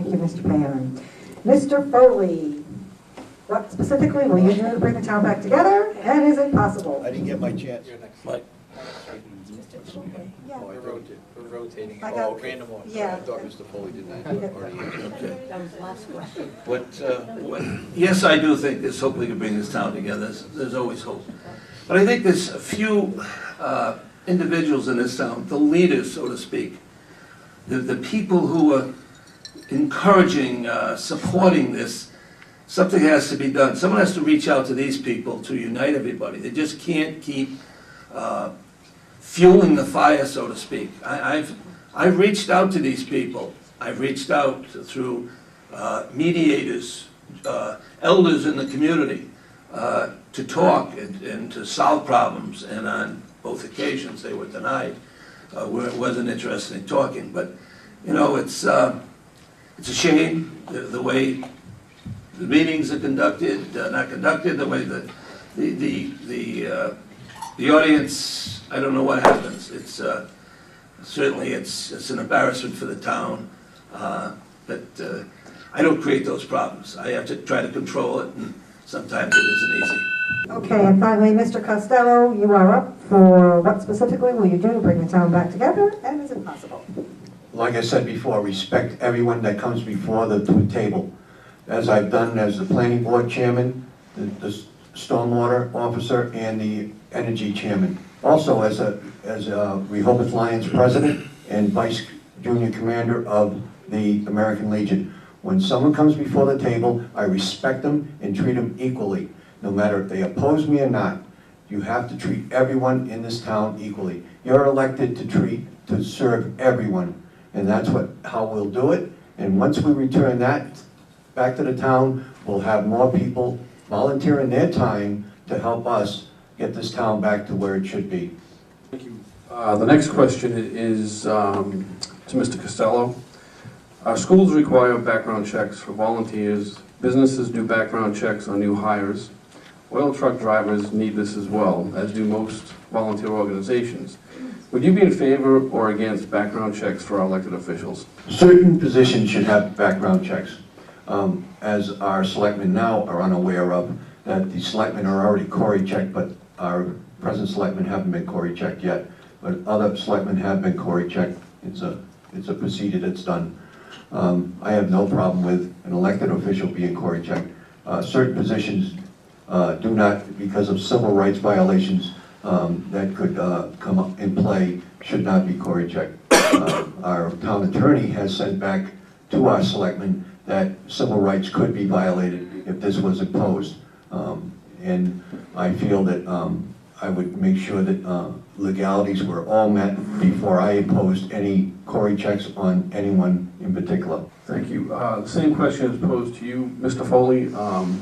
Thank you, Mr. Paon. Mr. Foley, what specifically will you do to bring the town back together, and is it possible? I didn't get my chance. Mike. Yeah. We're rotating. I got- Random order. yeah. I thought Mr. Foley did that already. Okay. That was the last question. Yes, I do think there's hope we can bring this town together. There's always hope. But I think there's a few individuals in this town, the leaders, so to speak, the people who are encouraging, supporting this. Something has to be done. Someone has to reach out to these people to unite everybody. They just can't keep fueling the fire, so to speak. I've reached out to these people. I've reached out through mediators, elders in the community, to talk and to solve problems. And on both occasions, they were denied. Wasn't interested in talking. But you know, it's a shame the way the meetings are conducted, not conducted, the way that the audience. I don't know what happens. It's certainly it's an embarrassment for the town, but I don't create those problems. I have to try to control it, and sometimes it isn't easy. Okay, and finally, Mr. Costello, you are up for what specifically will you do to bring the town back together, and is it possible? Like I said before, respect everyone that comes before the table. As I've done as the planning board chairman, the stormwater officer, and the energy chairman. Also as a Rehoboth Lions president and vice junior commander of the American Legion. When someone comes before the table, I respect them and treat them equally. No matter if they oppose me or not, you have to treat everyone in this town equally. You're elected to serve everyone, and that's how we'll do it. And once we return that back to the town, we'll have more people volunteering their time to help us get this town back to where it should be. Thank you. The next question is to Mr. Costello. Our schools require background checks for volunteers. Businesses do background checks on new hires. Oil truck drivers need this as well, as do most volunteer organizations. Would you be in favor or against background checks for our elected officials? Certain positions should have background checks. As our selectmen now are unaware of, that the selectmen are already Cory checked, but our present selectmen haven't been Cory checked yet. But other selectmen have been Cory checked. It's a procedure that's done. I have no problem with an elected official being Cory checked. Certain positions do not, because of civil rights violations that could come up in play, should not be Cory checked. Our town attorney has sent back to our selectmen that civil rights could be violated if this was imposed. And I feel that I would make sure that legalities were all met before I imposed any Cory checks on anyone in particular. Thank you. The same question is posed to you, Mr. Foley.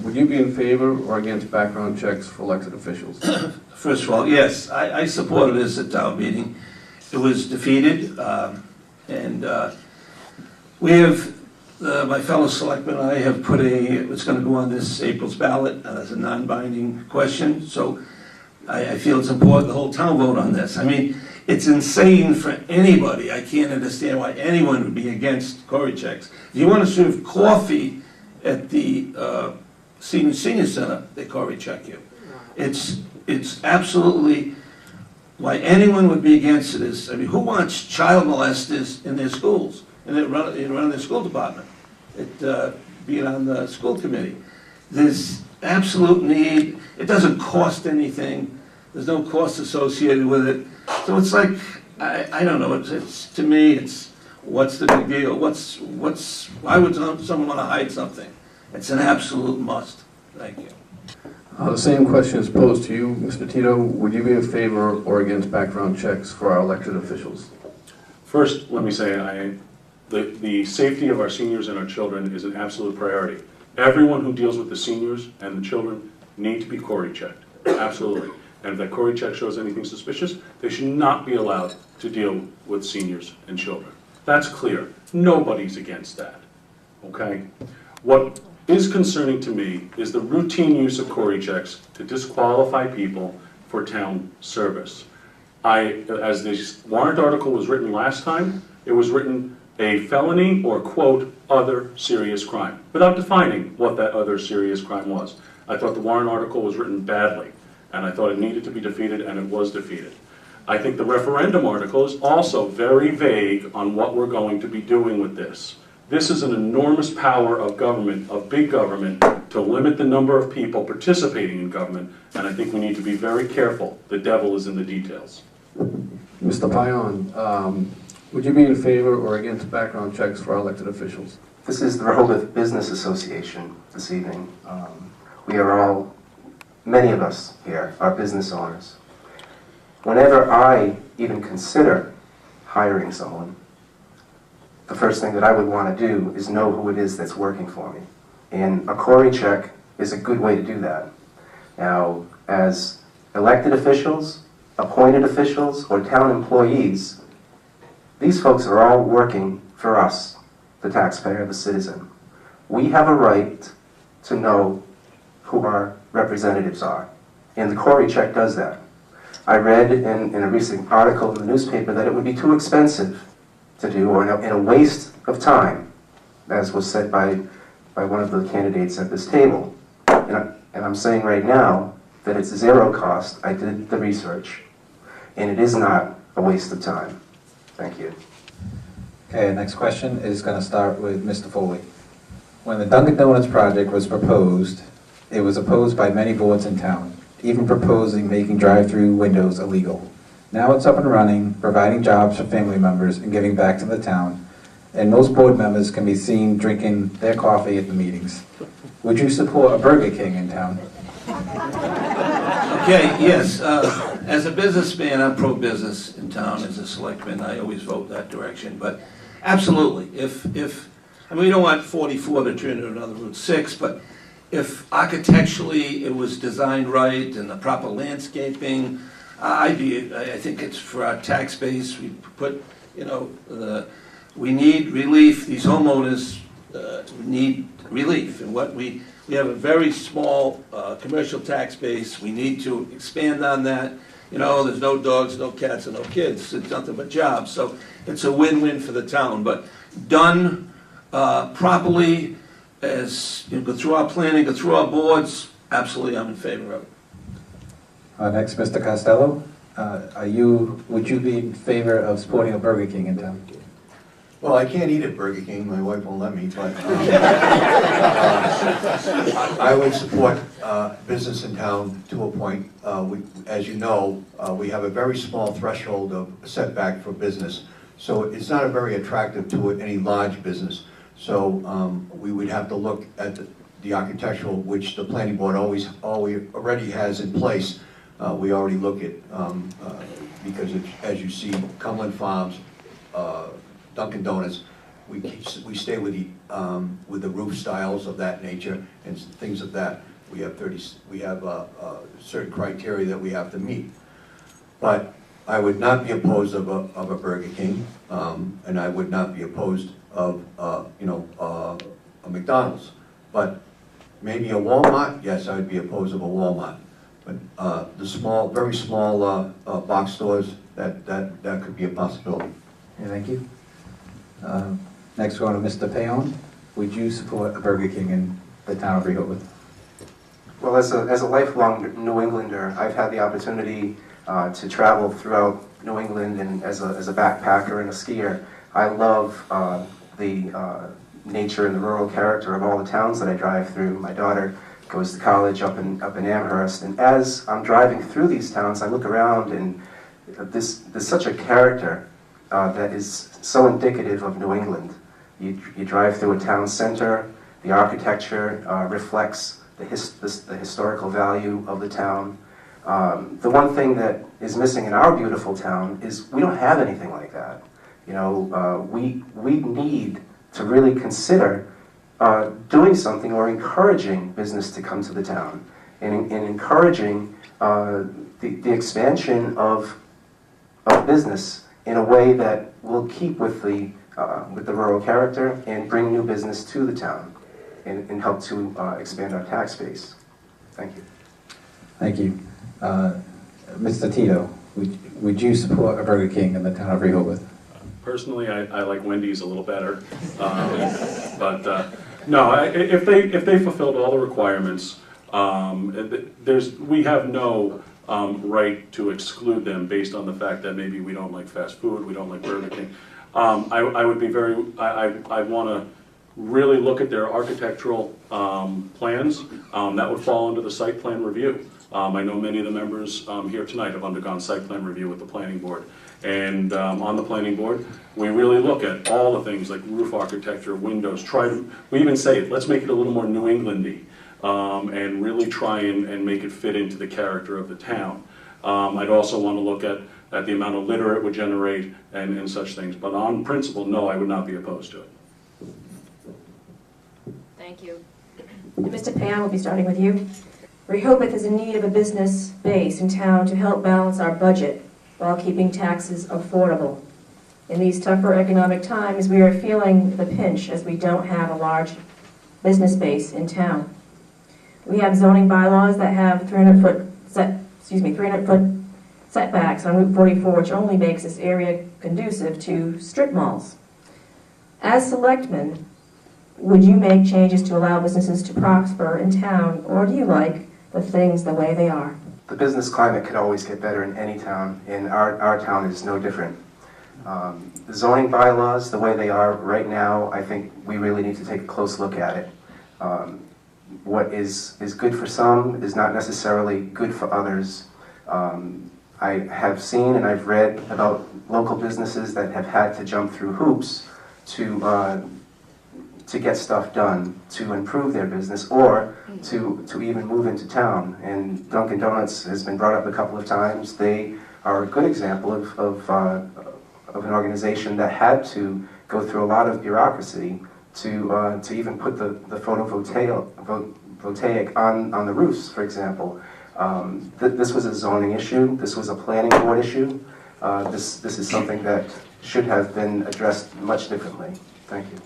Would you be in favor or against background checks for elected officials? First of all, yes, I supported this at town meeting. It was defeated, and we have, my fellow selectmen and I have put it's going to go on this April's ballot as a non-binding question, so I feel it's important the whole town vote on this. I mean, it's insane for anybody. I can't understand why anyone would be against Cory checks. If you want to serve coffee at the senior center, they Cory check you. It's absolutely why anyone would be against this. I mean, who wants child molesters in their schools, and running their school department, being on the school committee? There's absolute need. It doesn't cost anything. There's no cost associated with it. So it's like, I don't know, it's to me, it's, what's the big deal? Why would someone want to hide something? It's an absolute must. Thank you. The same question is posed to you, Mr. Tito. Would you be in favor or against background checks for our elected officials? First, let me say, the safety of our seniors and our children is an absolute priority. Everyone who deals with the seniors and the children need to be Cory checked, absolutely. And if that Cory check shows anything suspicious, they should not be allowed to deal with seniors and children. That's clear. Nobody's against that, okay? What is concerning to me is the routine use of Cory checks to disqualify people for town service. As this warrant article was written last time, it was written a felony or, quote, other serious crime, without defining what that other serious crime was. I thought the Warren article was written badly, and I thought it needed to be defeated, and it was defeated. I think the referendum article is also very vague on what we're going to be doing with this. This is an enormous power of government, of big government, to limit the number of people participating in government, and I think we need to be very careful. The devil is in the details. Mr. Paon, would you be in favor or against background checks for our elected officials? This is the Rehoboth Business Association this evening. We are all, many of us here, are business owners. Whenever I even consider hiring someone, the first thing that I would want to do is know who it is that's working for me. And a Corey check is a good way to do that. Now, as elected officials, appointed officials, or town employees, these folks are all working for us, the taxpayer, the citizen. We have a right to know who our representatives are, and the Corey check does that. I read in a recent article in the newspaper that it would be too expensive to do, or in a waste of time, as was said by one of the candidates at this table. And I'm saying right now that it's zero cost. I did the research, and it is not a waste of time. Thank you. Okay, next question is going to start with Mr. Foley. When the Dunkin' Donuts project was proposed, it was opposed by many boards in town, even proposing making drive-through windows illegal. Now it's up and running, providing jobs for family members and giving back to the town, and most board members can be seen drinking their coffee at the meetings. Would you support a Burger King in town? Okay, yes, as a businessman, I'm pro-business in town. As a selectman, I always vote that direction, but absolutely, I mean, we don't want 44 to turn into another Route 6, but if architecturally it was designed right and the proper landscaping, I think it's for our tax base. We put, you know, we need relief. These homeowners need relief, and we have a very small commercial tax base. We need to expand on that. You know, there's no dogs, no cats, and no kids. It's nothing but jobs. So it's a win-win for the town. But done properly, as you know, go through our planning, go through our boards, absolutely, I'm in favor of it. Next, Mr. Costello. Would you be in favor of supporting a Burger King in town? Well, I can't eat at Burger King, my wife won't let me, but I would support business in town to a point. As you know, we have a very small threshold of setback for business, so it's not a very attractive to any large business. So we would have to look at the architectural, which the planning board already has in place. We already look at, because as you see, Cumberland Farms, Dunkin' Donuts, we stay with the roof styles of that nature and things of that. We have certain criteria that we have to meet. But I would not be opposed of a Burger King, and I would not be opposed of a McDonald's. But maybe a Walmart, yes, I would be opposed of a Walmart. But the very small box stores, that could be a possibility. Okay, thank you. Next, we're going to Mr. Paon. Would you support a Burger King in the town of Rehoboth? Well, as a lifelong New Englander, I've had the opportunity to travel throughout New England, and as a backpacker and a skier, I love the nature and the rural character of all the towns that I drive through. My daughter goes to college up in Amherst, and as I'm driving through these towns, I look around, and there's such a character that is so indicative of New England. You drive through a town center, the architecture reflects the historical value of the town. The one thing that is missing in our beautiful town is we don't have anything like that. You know, we need to really consider doing something or encouraging business to come to the town, and encouraging the expansion of business in a way that will keep with the rural character and bring new business to the town and help to expand our tax base. Thank you. Thank you. Mr. Tito, would you support a Burger King in the town of Rehoboth? Personally, I like Wendy's a little better. No, if they fulfilled all the requirements, we have no right to exclude them based on the fact that maybe we don't like fast food, we don't like Burger King. I would be very, I want to really look at their architectural plans. That would fall under the site plan review. I know many of the members here tonight have undergone site plan review with the planning board. And on the planning board, we really look at all the things like roof architecture, windows, we even say, let's make it a little more New England-y, and really try and make it fit into the character of the town. I'd also want to look at the amount of litter it would generate and such things. But on principle, no, I would not be opposed to it. Thank you. Mr. Paon, we'll be starting with you. Rehoboth is in need of a business base in town to help balance our budget while keeping taxes affordable. In these tougher economic times, we are feeling the pinch as we don't have a large business base in town. We have zoning bylaws that have 300-foot setbacks on Route 44, which only makes this area conducive to strip malls. As selectmen, would you make changes to allow businesses to prosper in town, or do you like the things the way they are? The business climate could always get better in any town, and our town is no different. The zoning bylaws, the way they are right now, I think we really need to take a close look at it. What is good for some is not necessarily good for others. I have seen and I've read about local businesses that have had to jump through hoops to get stuff done, to improve their business, or to even move into town. And Dunkin' Donuts has been brought up a couple of times. They are a good example of an organization that had to go through a lot of bureaucracy to even put the photovoltaic on the roofs, for example. This was a zoning issue. This was a planning board issue. This is something that should have been addressed much differently. Thank you.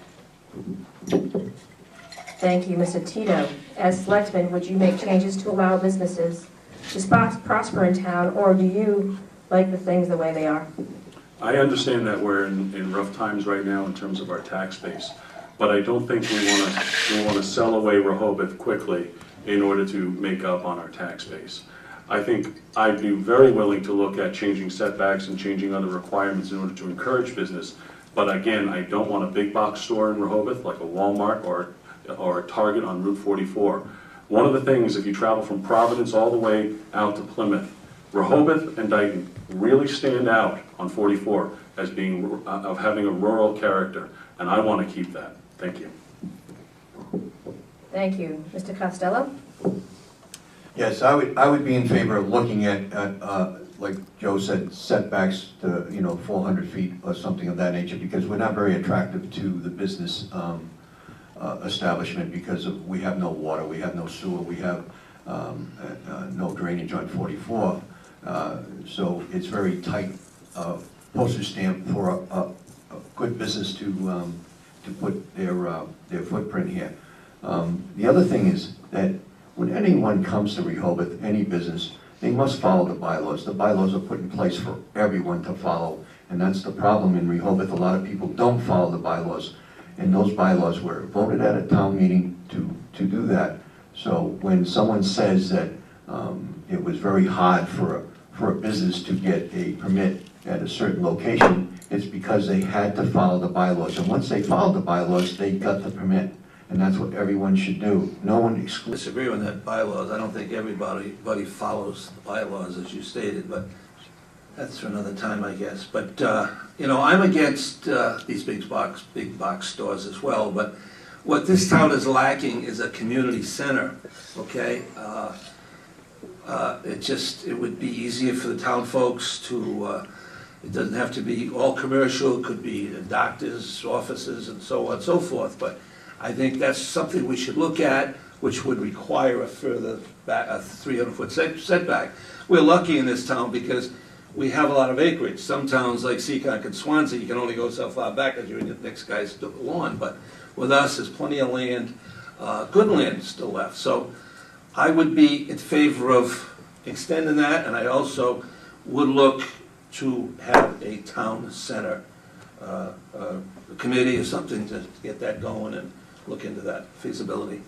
Thank you, Mr. Tito. As selectman, would you make changes to allow businesses to prosper in town, or do you like the things the way they are? I understand that we're in rough times right now in terms of our tax base, but I don't think we want to sell away Rehoboth quickly in order to make up on our tax base. I think I'd be very willing to look at changing setbacks and changing other requirements in order to encourage business. But again, I don't want a big box store in Rehoboth like a Walmart or a Target on Route 44. One of the things, if you travel from Providence all the way out to Plymouth, Rehoboth and Dayton really stand out on 44 as being of having a rural character, and I want to keep that. Thank you. Thank you. Mr. Costello? Yes, I would be in favor of looking at like Joe said, setbacks to 400 feet or something of that nature, because we're not very attractive to the business establishment because we have no water, we have no sewer, we have no drainage on 44. So it's very tight postage stamp for a good business to put their footprint here. The other thing is that when anyone comes to Rehoboth, any business, they must follow the bylaws. The bylaws are put in place for everyone to follow, and that's the problem in Rehoboth. A lot of people don't follow the bylaws, and those bylaws were voted at a town meeting to do that. So when someone says that it was very hard for a business to get a permit at a certain location, it's because they had to follow the bylaws. And once they followed the bylaws, they got the permit. And that's what everyone should do. No one excludes. Disagree with that bylaws. I don't think everybody follows the bylaws as you stated, but that's for another time, I guess. But I'm against these big box stores as well. But what this town is lacking is a community center. Okay, it would be easier for the town folks to. It doesn't have to be all commercial. It could be doctors' offices and so on and so forth. But I think that's something we should look at, which would require a further 300-foot setback. We're lucky in this town because we have a lot of acreage. Some towns like Seekonk and Swansea, you can only go so far back as you're in the next guy's lawn. But with us, there's plenty of land, good land still left. So I would be in favor of extending that, and I also would look to have a town center a committee or something to get that going and look into that feasibility.